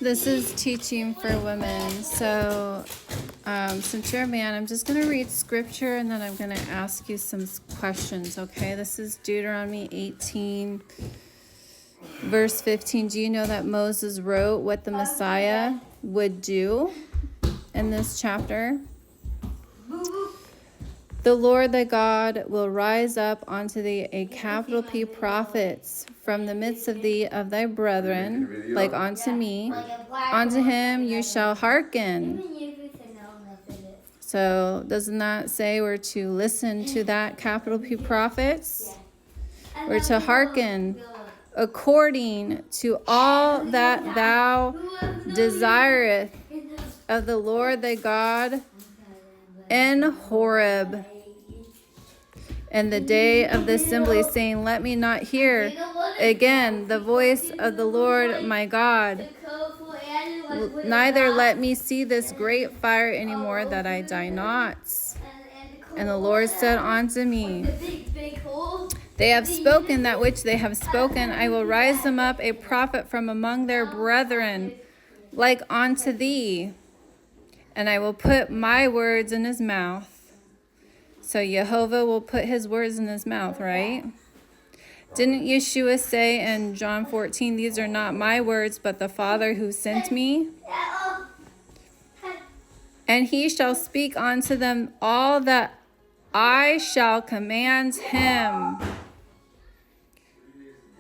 This is teaching for women. So, since you're a man, I'm just going to read scripture and then I'm going to ask you some questions, okay? This is Deuteronomy 18, verse 15. Do you know that Moses wrote what the Messiah would do in this chapter? The Lord thy God will rise up unto thee a capital P prophets from the midst of thee of thy brethren, like unto me. Unto him you shall hearken. So doesn't that say we're to listen to that capital P prophets? We're to hearken according to all that thou desireth of the Lord thy God in Horeb, in the day of the assembly, saying, let me not hear again the voice of the Lord my God, neither let me see this great fire anymore, that I die not. And the Lord said unto me, they have spoken that which they have spoken. I will rise them up a prophet from among their brethren, like unto thee, and I will put my words in his mouth. So Jehovah will put his words in his mouth, right? Didn't Yeshua say in John 14, these are not my words, but the Father who sent me? And he shall speak unto them all that I shall command him.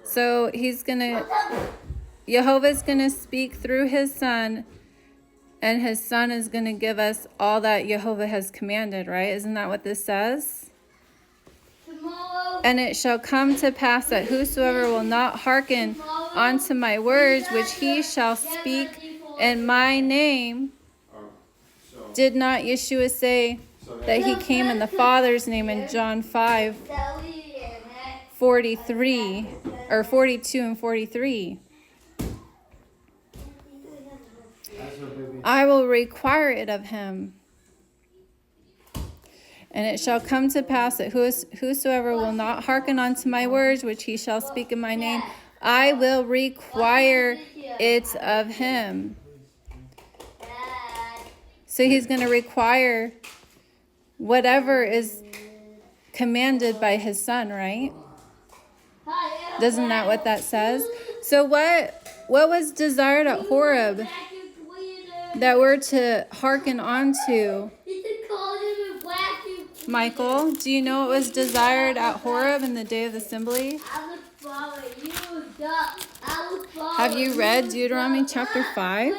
So Jehovah's going to speak through his son, and his son is going to give us all that Jehovah has commanded, right? Isn't that what this says? And it shall come to pass that whosoever will not hearken unto my words, which he shall speak in my name. Did not Yeshua say that he came in the Father's name in John 5:43 or 42 and 43? I will require it of him. And it shall come to pass that whosoever will not hearken unto my words, which he shall speak in my name, I will require it of him. So he's going to require whatever is commanded by his son, right? Isn't that what that says? So what was desired at Horeb that we're to hearken onto? Michael, do you know what was desired at Horeb in the day of assembly? Have you read Deuteronomy chapter 5?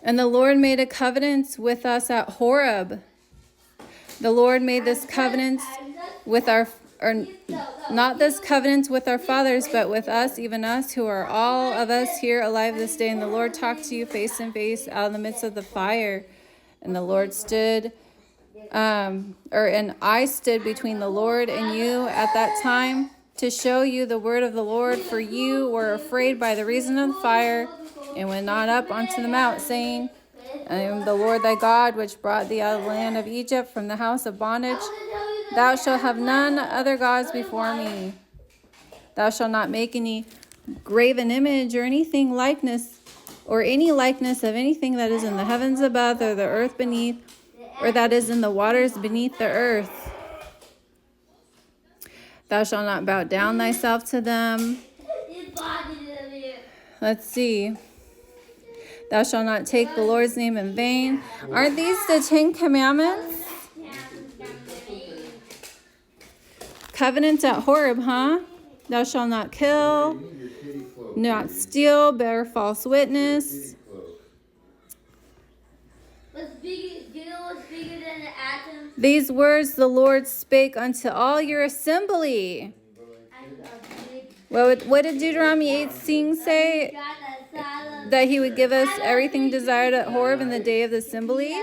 And the Lord made a covenant with us at Horeb. The Lord made this covenant with not this covenant with our fathers, but with us, even us, who are all of us here alive this day. And the Lord talked to you face to face out of the midst of the fire. And the Lord stood, and I stood between the Lord and you at that time to show you the word of the Lord. For you were afraid by the reason of the fire, and went not up unto the mount, saying, I am the Lord thy God, which brought thee out of the land of Egypt from the house of bondage. Thou shalt have none other gods before me. Thou shalt not make any graven image or anything likeness, or any likeness of anything that is in the heavens above, or the earth beneath, or that is in the waters beneath the earth. Thou shalt not bow down thyself to them. Let's see. Thou shalt not take the Lord's name in vain. Aren't these the 10 Commandments? Covenants at Horeb, huh? Thou shalt not kill, not steal, bear false witness. These words the Lord spake unto all your assembly. What did Deuteronomy 18 say? That he would give us everything desired at Horeb in the day of the assembly.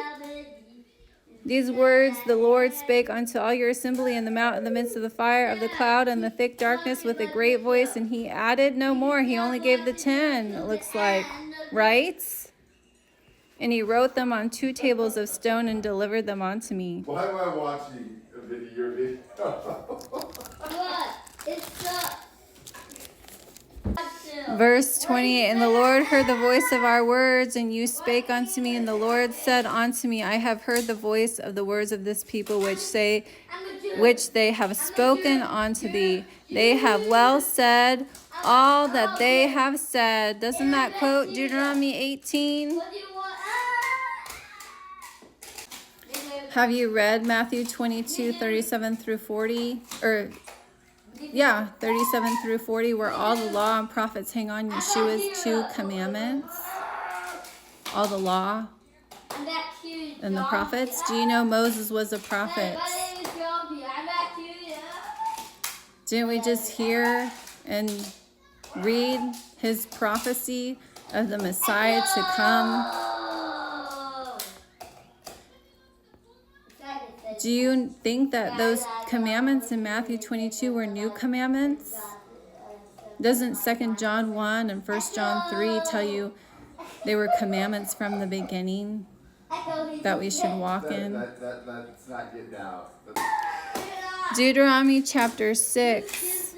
These words the Lord spake unto all your assembly in the mount in the midst of the fire of the cloud and the thick darkness with a great voice. And he added no more. He only gave the 10, it looks like, right? And he wrote them on 2 tables of stone and delivered them unto me. Why am I watching your video? What? It's Verse 28, and the Lord heard the voice of our words, and you spake unto me, and the Lord said unto me, I have heard the voice of the words of this people, which they have spoken unto thee. They have well said all that they have said. Doesn't that quote Deuteronomy 18? Have you read Matthew 22, 37 through 40? 37 through 40, where all the law and prophets hang on Yeshua's 2 commandments. All the law and the prophets. Do you know Moses was a prophet? Didn't we just hear and read his prophecy of the Messiah to come? Do you think that those commandments in Matthew 22 were new commandments? Doesn't 2 John 1 and 1 John 3 tell you they were commandments from the beginning that we should walk in? That's not getting out. Deuteronomy chapter 6,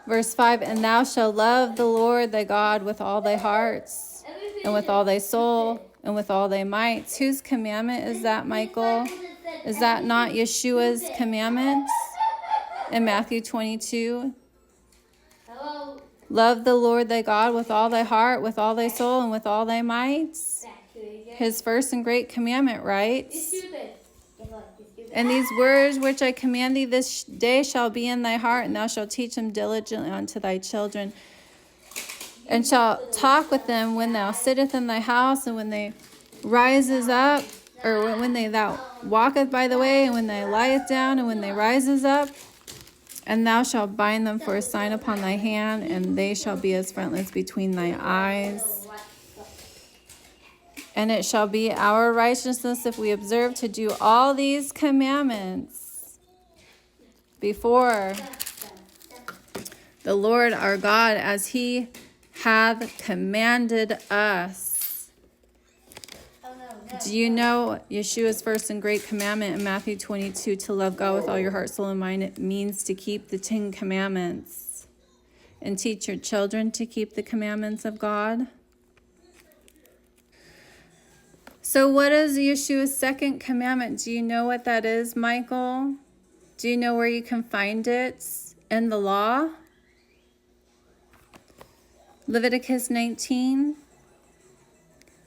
verse 5, and thou shalt love the Lord thy God with all thy hearts, and with all thy soul, and with all thy might. Whose commandment is that, Michael? Is that not Yeshua's commandments in Matthew 22? Love the Lord thy God with all thy heart, with all thy soul, and with all thy might. His first and great commandment, right? And these words which I command thee this day shall be in thy heart, and thou shalt teach them diligently unto thy children, and shalt talk with them when thou sittest in thy house, and when they rises up, or when thou walketh by the way, and when they lieth down, and when they rises up. And thou shalt bind them for a sign upon thy hand, and they shall be as frontlets between thy eyes. And it shall be our righteousness if we observe to do all these commandments before the Lord our God, as he hath commanded us. Do you know Yeshua's first and great commandment in Matthew 22, to love God with all your heart, soul, and mind? It means to keep the 10 commandments and teach your children to keep the commandments of God. So what is Yeshua's second commandment? Do you know what that is, Michael? Do you know where you can find it in the law? Leviticus 19.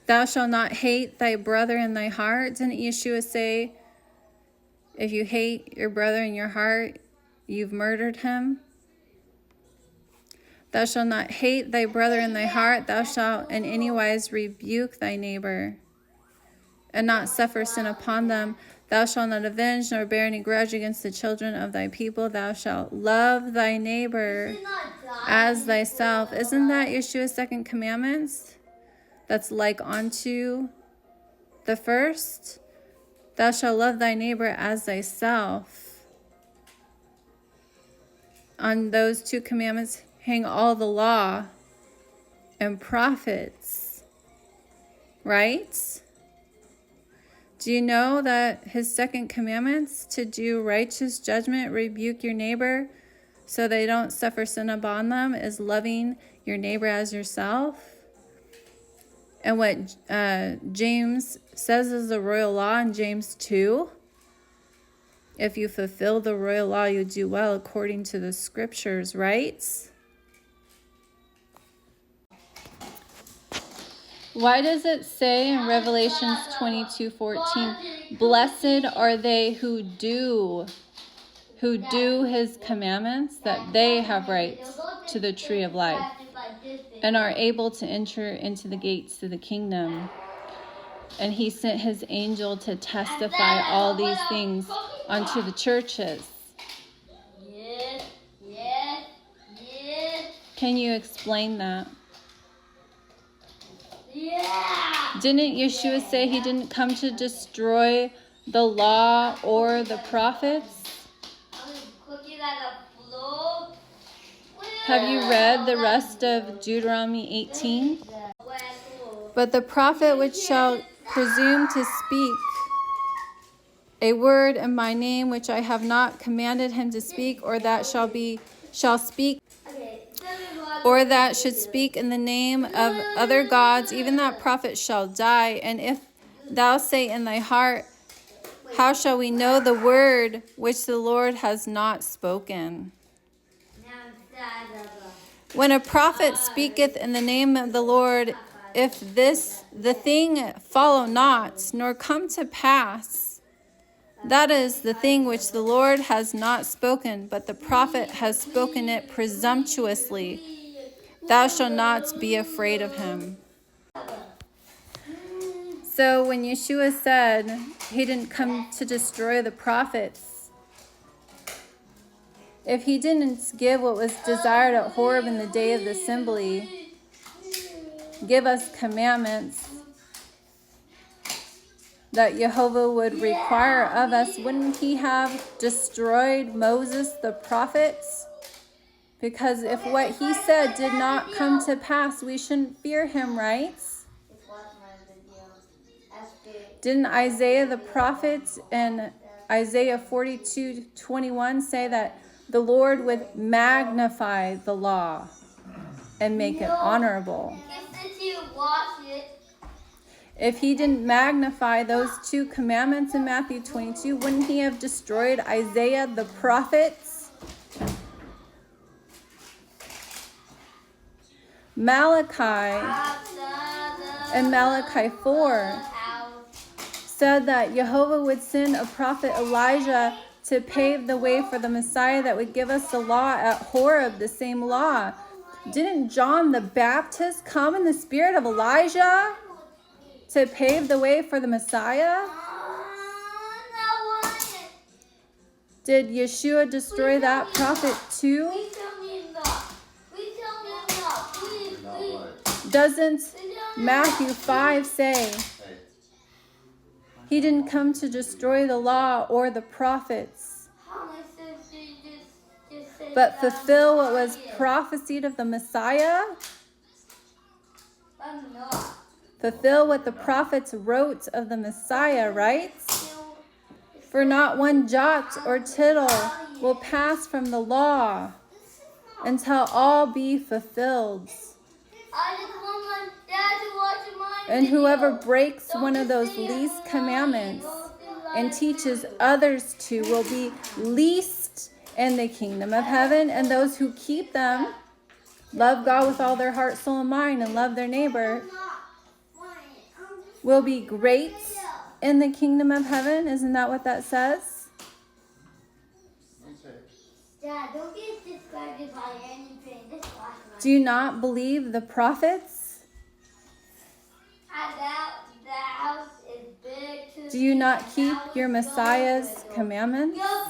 Thou shalt not hate thy brother in thy heart. Didn't Yeshua say, if you hate your brother in your heart, you've murdered him? Thou shalt not hate thy brother in thy heart. Thou shalt in any wise rebuke thy neighbor, and not suffer sin upon them. Thou shalt not avenge nor bear any grudge against the children of thy people. Thou shalt love thy neighbor as thyself. Isn't that Yeshua's second commandments? That's like unto the first. Thou shalt love thy neighbor as thyself. On those 2 commandments hang all the law and prophets, right? Do you know that his second commandments to do righteous judgment, rebuke your neighbor so they don't suffer sin upon them, is loving your neighbor as yourself? And what James says is the royal law in James 2. If you fulfill the royal law, you do well according to the scriptures, right? Why does it say in Revelations 22:14, blessed are they who do his commandments, that they have right to the tree of life and are able to enter into the gates to the kingdom? And he sent his angel to testify all these things unto the churches. Can you explain that? Didn't Yeshua say he didn't come to destroy the law or the prophets? Have you read the rest of Deuteronomy 18? But the prophet which shall presume to speak a word in my name which I have not commanded him to speak, or that shall speak or that should speak in the name of other gods, even that prophet shall die. And if thou say in thy heart, how shall we know the word which the Lord has not spoken? When a prophet speaketh in the name of the Lord, if the thing follow not, nor come to pass, that is the thing which the Lord has not spoken, but the prophet has spoken it presumptuously. Thou shalt not be afraid of him. So when Yeshua said he didn't come to destroy the prophets, if he didn't give what was desired at Horeb in the day of the assembly, give us commandments that Jehovah would require of us, wouldn't he have destroyed Moses, the prophets? Because if what he said did not come to pass, we shouldn't fear him, right? Didn't Isaiah the prophet in Isaiah 42:21 say that the Lord would magnify the law and make it honorable? If he didn't magnify those two commandments in Matthew 22, wouldn't he have destroyed Isaiah the prophets? Malachi and Malachi 4 said that Jehovah would send a prophet Elijah to pave the way for the Messiah that would give us the law at Horeb, the same law. Didn't John the Baptist come in the spirit of Elijah to pave the way for the Messiah? Did Yeshua destroy that prophet too? Doesn't Matthew 5 say he didn't come to destroy the law or the prophets, but fulfill what was prophesied of the Messiah? Fulfill what the prophets wrote of the Messiah, right? For not one jot or tittle will pass from the law until all be fulfilled. And whoever breaks one of those least commandments and teaches others to will be least in the kingdom of heaven. And those who keep them, love God with all their heart, soul, and mind, and love their neighbor, will be great in the kingdom of heaven. Isn't that what that says? Dad, don't get distracted by anything. Do you not believe the prophets? The house is big. Do you not keep your Messiah's commandments? Your